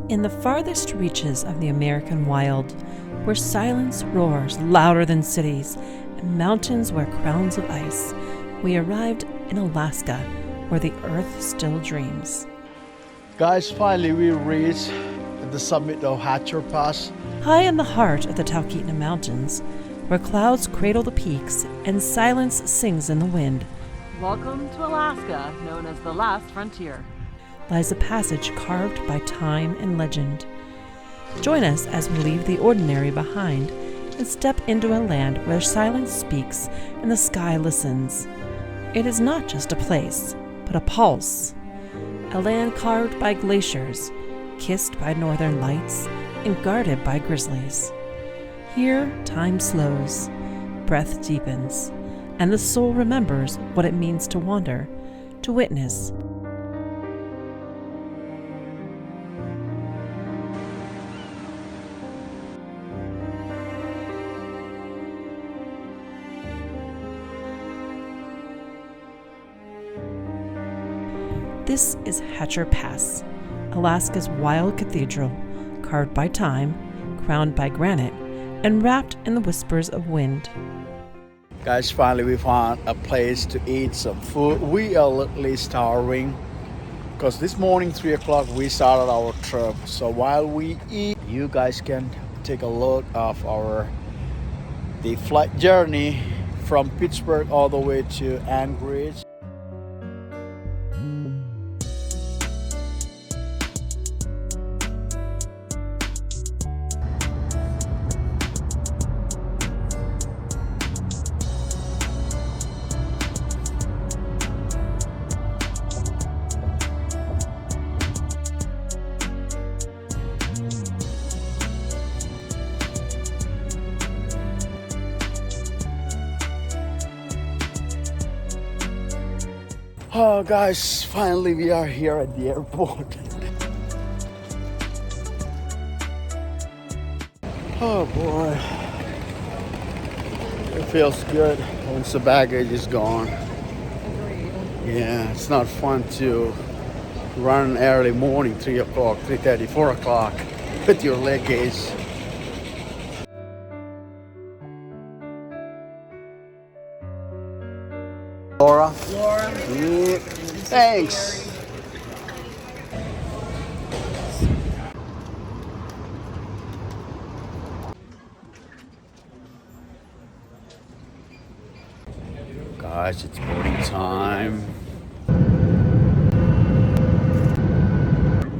In the farthest reaches of the American wild, where silence roars louder than cities and mountains wear crowns of ice, we arrived in Alaska, where the earth still dreams. Guys, finally we reached the summit of Hatcher Pass. High in the heart of the Talkeetna Mountains, where clouds cradle the peaks and silence sings in the wind, Welcome to Alaska, known as the last frontier, lies a passage carved by time and legend. Join us as we leave the ordinary behind and step into a land where silence speaks and the sky listens. It is not just a place, but a pulse. A land carved by glaciers, kissed by northern lights, and guarded by grizzlies. Here, time slows, breath deepens, and the soul remembers what it means to wander, to witness. This is Hatcher Pass, Alaska's wild cathedral, carved by time, crowned by granite, and wrapped in the whispers of wind. Guys, finally we found a place to eat some food. We are literally starving because this morning 3 o'clock we started our trip. So while we eat, you guys can take a look of the flight journey from Pittsburgh all the way to Anchorage. Oh guys, finally we are here at the airport. Oh boy, it feels good once the baggage is gone. Yeah, it's not fun to run early morning, 3 o'clock, 3:30, 4 o'clock with your luggage. Laura? Yeah. Thanks. Guys, it's boarding time.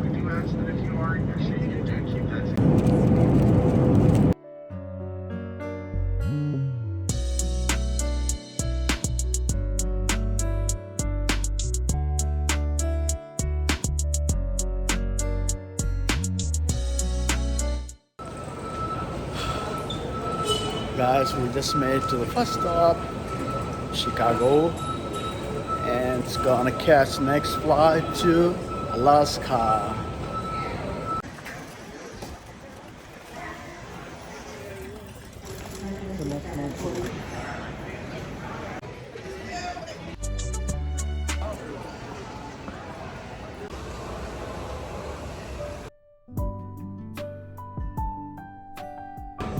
We do ask that if you are in your seat, you do keep that seat. Guys, we just made it to the first stop, Chicago, and it's gonna catch next flight to Alaska.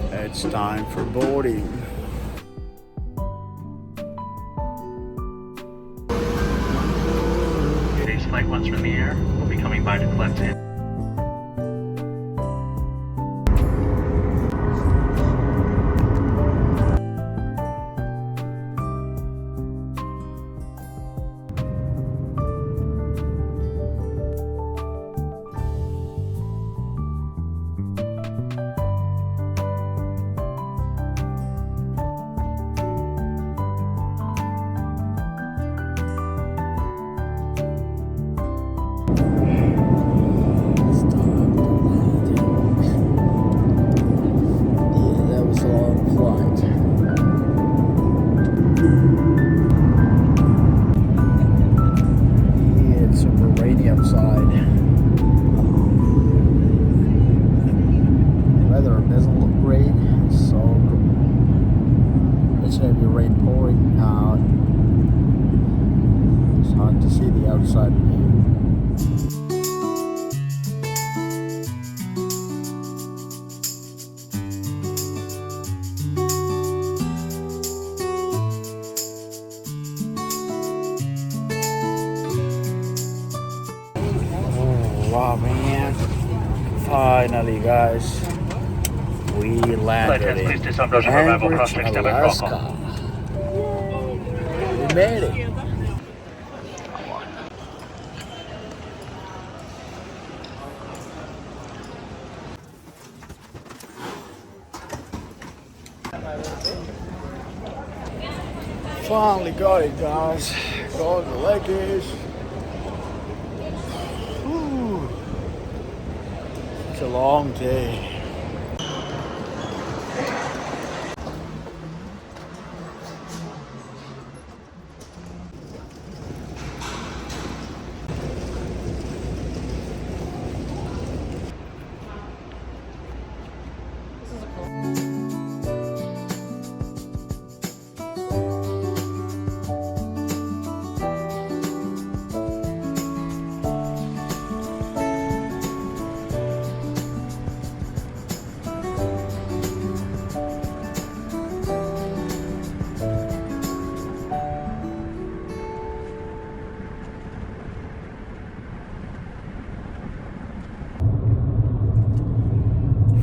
It's time for boarding. Today's flight, once from the air, will be coming by to collect in. outside view. man. Finally, guys, we landed in Please disarm those of arrival Anchorage, cross-check step and protocol. Alaska. We made it. Finally got it, guys. Got the luggage. Whew. It's a long day.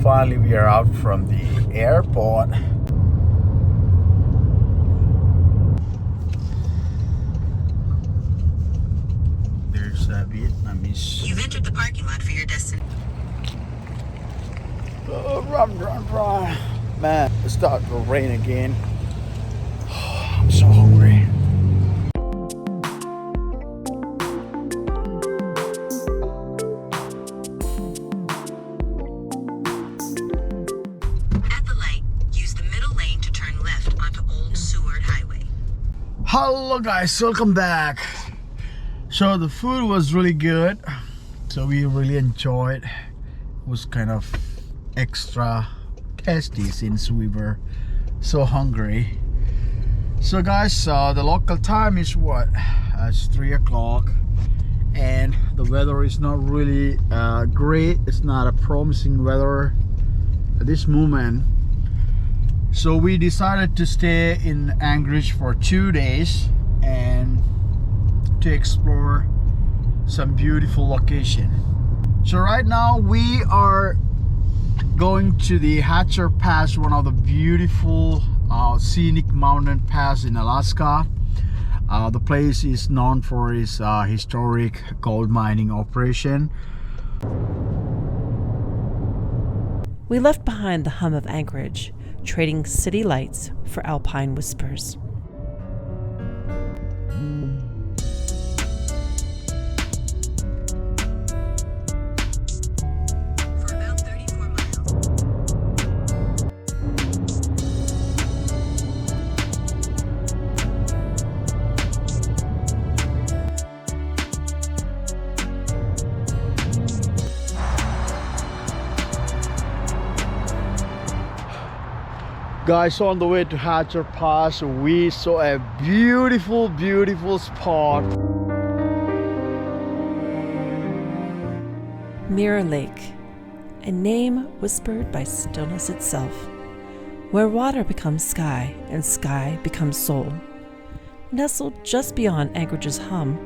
Finally, we are out from the airport. There's a Vietnamese. You've entered the parking lot for your destination. Oh, run. Man, it's starting to rain again. I'm so hungry. Hello guys, welcome back. So the food was really good, so we really enjoyed. It was kind of extra tasty since we were so hungry. So guys, the local time is what? It's 3 o'clock and the weather is not really great. It's not a promising weather at this moment. So we decided to stay in Anchorage for 2 days and to explore some beautiful location. So right now we are going to the Hatcher Pass, one of the beautiful scenic mountain pass in Alaska. The place is known for its historic gold mining operation. We left behind the hum of Anchorage, trading city lights for alpine whispers. For about 34 miles. Guys, on the way to Hatcher Pass, we saw a beautiful spot. Mirror Lake, a name whispered by stillness itself, where water becomes sky and sky becomes soul. Nestled just beyond Anchorage's hum,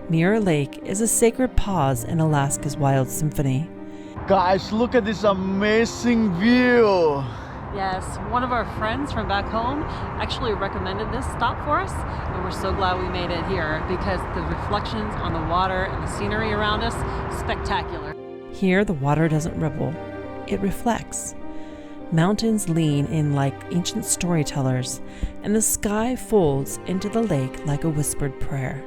Mirror Lake is a sacred pause in Alaska's wild symphony. Guys, look at this amazing view. Yes, one of our friends from back home actually recommended this stop for us, and we're so glad we made it here because the reflections on the water and the scenery around us, spectacular. Here, the water doesn't ripple, it reflects. Mountains lean in like ancient storytellers, and the sky folds into the lake like a whispered prayer.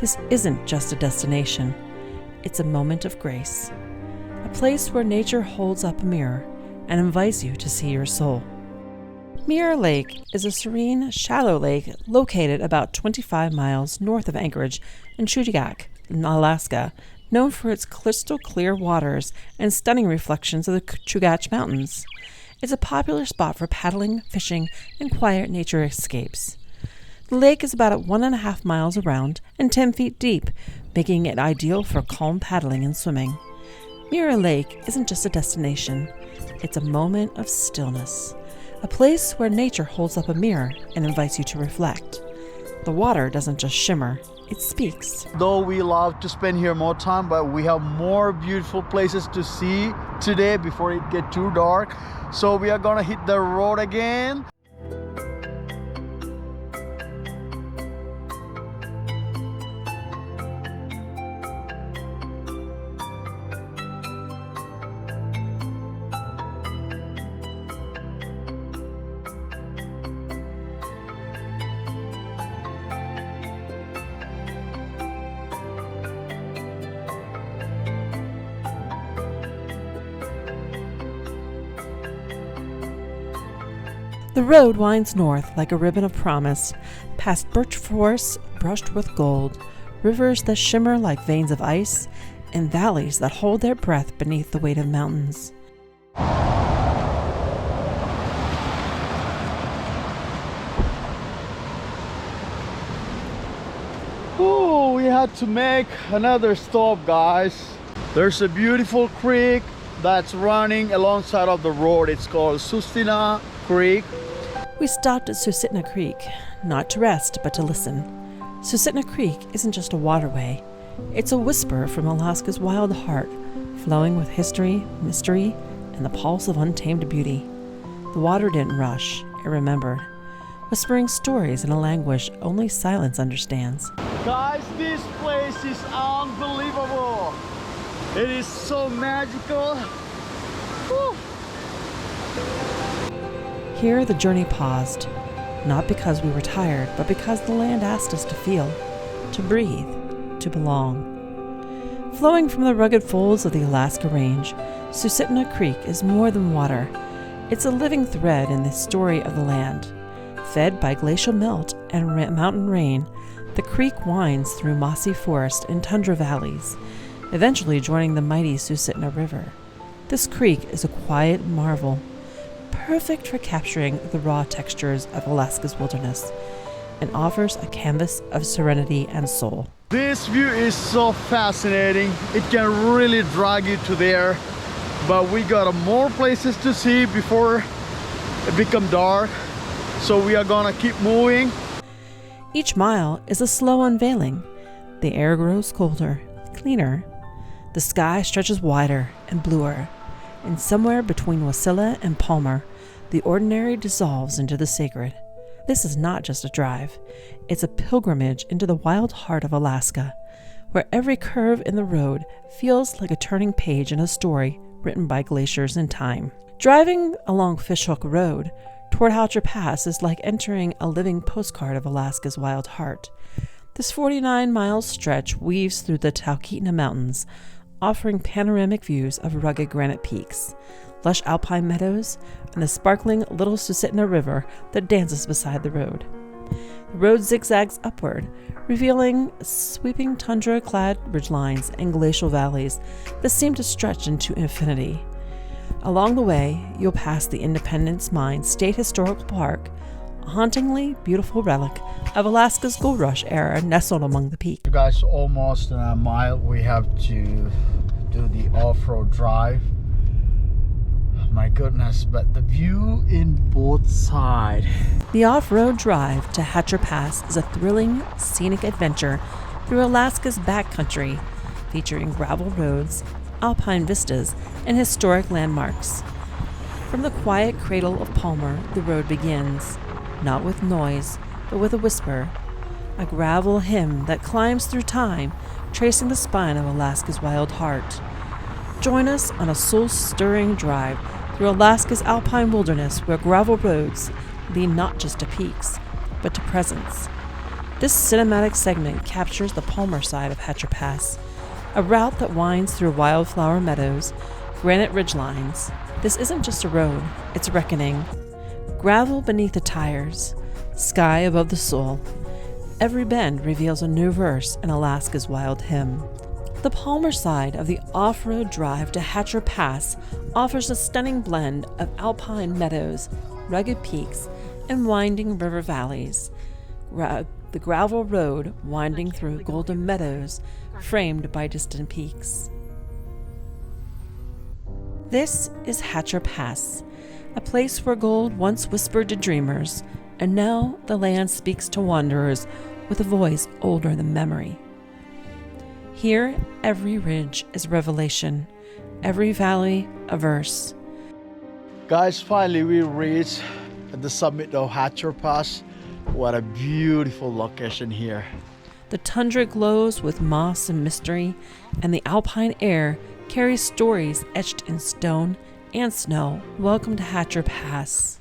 This isn't just a destination, it's a moment of grace, a place where nature holds up a mirror and invites you to see your soul. Mirror Lake is a serene, shallow lake located about 25 miles north of Anchorage in Chugach, in Alaska, known for its crystal clear waters and stunning reflections of the Chugach Mountains. It's a popular spot for paddling, fishing, and quiet nature escapes. The lake is about 1.5 miles around and 10 feet deep, making it ideal for calm paddling and swimming. Mirror Lake isn't just a destination, it's a moment of stillness, a place where nature holds up a mirror and invites you to reflect. The water doesn't just shimmer, it speaks. Though we love to spend here more time, but we have more beautiful places to see today before it gets too dark. So we are gonna hit the road again. The road winds north like a ribbon of promise, past birch forests brushed with gold, rivers that shimmer like veins of ice, and valleys that hold their breath beneath the weight of mountains. Oh, we had to make another stop, guys. There's a beautiful creek that's running alongside of the road. It's called Sustina Creek. We stopped at Susitna Creek, not to rest, but to listen. Susitna Creek isn't just a waterway. It's a whisper from Alaska's wild heart, flowing with history, mystery, and the pulse of untamed beauty. The water didn't rush, it remembered, whispering stories in a language only silence understands. Guys, this place is unbelievable. It is so magical. Woo. Here the journey paused, not because we were tired, but because the land asked us to feel, to breathe, to belong. Flowing from the rugged folds of the Alaska Range, Susitna Creek is more than water. It's a living thread in the story of the land. Fed by glacial melt and mountain rain, the creek winds through mossy forest and tundra valleys, eventually joining the mighty Susitna River. This creek is a quiet marvel, perfect for capturing the raw textures of Alaska's wilderness, and offers a canvas of serenity and soul. This view is so fascinating. It can really drag you to there, but we got more places to see before it becomes dark. So we are gonna keep moving. Each mile is a slow unveiling. The air grows colder, cleaner. The sky stretches wider and bluer. And somewhere between Wasilla and Palmer, the ordinary dissolves into the sacred. This is not just a drive. It's a pilgrimage into the wild heart of Alaska, where every curve in the road feels like a turning page in a story written by glaciers and time. Driving along Fishhook Road toward Hatcher Pass is like entering a living postcard of Alaska's wild heart. This 49-mile stretch weaves through the Talkeetna Mountains, offering panoramic views of rugged granite peaks, lush alpine meadows, and the sparkling Little Susitna River that dances beside the road. The road zigzags upward, revealing sweeping tundra-clad ridgelines and glacial valleys that seem to stretch into infinity. Along the way, you'll pass the Independence Mine State Historical Park, a hauntingly beautiful relic of Alaska's gold rush era nestled among the peaks. You guys, almost in a mile, we have to do the off-road drive. My goodness, but the view in both sides. The off-road drive to Hatcher Pass is a thrilling, scenic adventure through Alaska's backcountry, featuring gravel roads, alpine vistas, and historic landmarks. From the quiet cradle of Palmer, the road begins, not with noise, but with a whisper, a gravel hymn that climbs through time, tracing the spine of Alaska's wild heart. Join us on a soul-stirring drive through Alaska's alpine wilderness, where gravel roads lead not just to peaks, but to presence. This cinematic segment captures the Palmer side of Hatcher Pass, a route that winds through wildflower meadows, granite ridgelines. This isn't just a road, it's a reckoning. Gravel beneath the tires, sky above the soul. Every bend reveals a new verse in Alaska's wild hymn. The Palmer side of the off-road drive to Hatcher Pass offers a stunning blend of alpine meadows, rugged peaks, and winding river valleys. The gravel road winding through golden meadows framed by distant peaks. This is Hatcher Pass, a place where gold once whispered to dreamers, and now the land speaks to wanderers with with a voice older than memory. Here, every ridge is revelation, every valley a verse. Guys, finally we reached the summit of Hatcher Pass. What a beautiful location here. The tundra glows with moss and mystery, and the alpine air carries stories etched in stone and snow. Welcome to Hatcher Pass.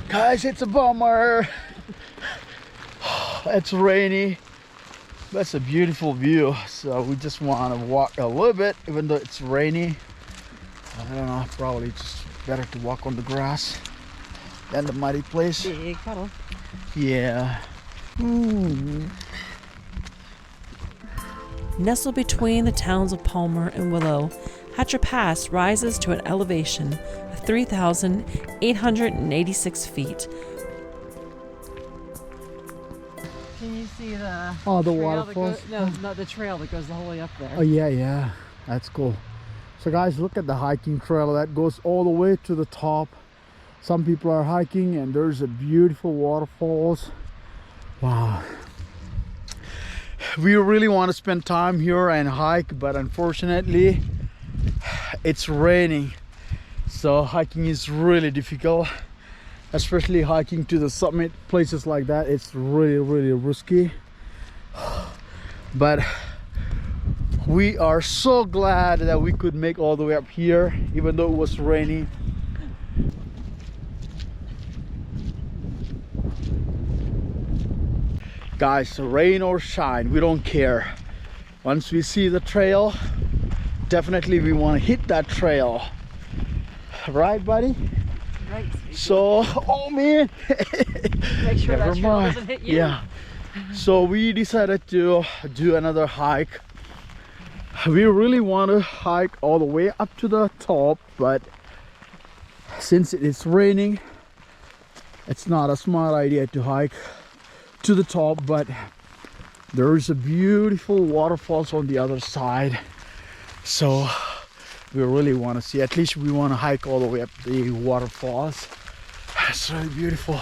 Guys, it's a bummer. It's rainy, but it's a beautiful view. So we just want to walk a little bit, even though it's rainy. I don't know, probably just better to walk on the grass than the muddy place. Big puddle. Yeah. Nestled between the towns of Palmer and Willow, Hatcher Pass rises to an elevation of 3,886 feet. Can you see the Oh, the trail waterfalls? that goes, no, not the trail that goes the whole way up there. Oh yeah, that's cool. So guys, look at the hiking trail that goes all the way to the top. Some people are hiking and there's a beautiful waterfalls. Wow. We really want to spend time here and hike, but unfortunately it's raining, so hiking is really difficult, especially hiking to the summit. Places like that, it's really risky, but we are so glad that we could make all the way up here even though it was rainy. Guys, rain or shine, we don't care. Once we see the trail, definitely we want to hit that trail. Right, buddy? Right. So, oh man. Make sure Never that trail mind. doesn't hit you. Yeah. So we decided to do another hike. We really want to hike all the way up to the top, but since it is raining, it's not a smart idea to hike to the top. But there is a beautiful waterfalls on the other side, so we really want to see. At least we want to hike all the way up the waterfalls. It's really beautiful.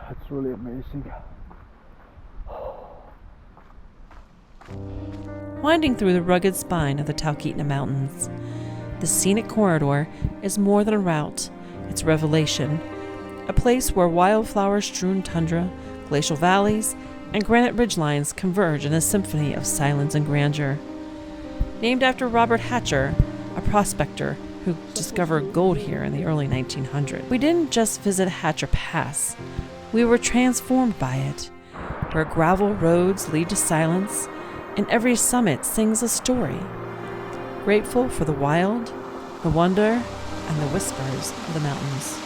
It's really amazing. Winding through the rugged spine of the Talkeetna Mountains, the scenic corridor is more than a route. It's revelation, a place where wildflower-strewn tundra, glacial valleys, and granite ridgelines converge in a symphony of silence and grandeur. Named after Robert Hatcher, a prospector who discovered gold here in the early 1900s. We didn't just visit Hatcher Pass, we were transformed by it, where gravel roads lead to silence, and every summit sings a story. Grateful for the wild, the wonder, and the whispers of the mountains.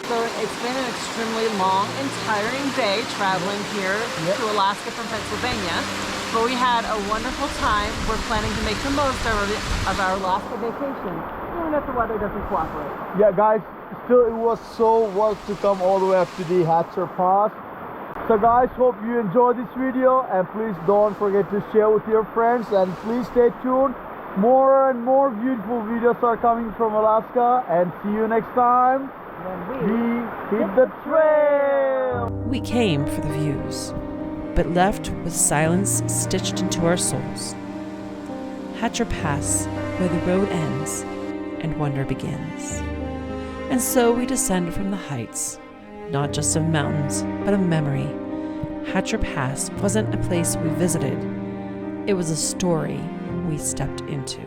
So it's been an extremely long and tiring day traveling here to Alaska from Pennsylvania, but we had a wonderful time. We're planning to make the most of our Alaska vacation, even if the weather doesn't cooperate. Yeah, guys, still it was so worth to come all the way up to the Hatcher Pass. So guys, hope you enjoyed this video, and please don't forget to share with your friends, and please stay tuned. More and more beautiful videos are coming from Alaska, and see you next time. We hit the trail. We came for the views, but left with silence stitched into our souls. Hatcher Pass, where the road ends and wonder begins. And so we descend from the heights, not just of mountains, but of memory. Hatcher Pass wasn't a place we visited. It was a story we stepped into.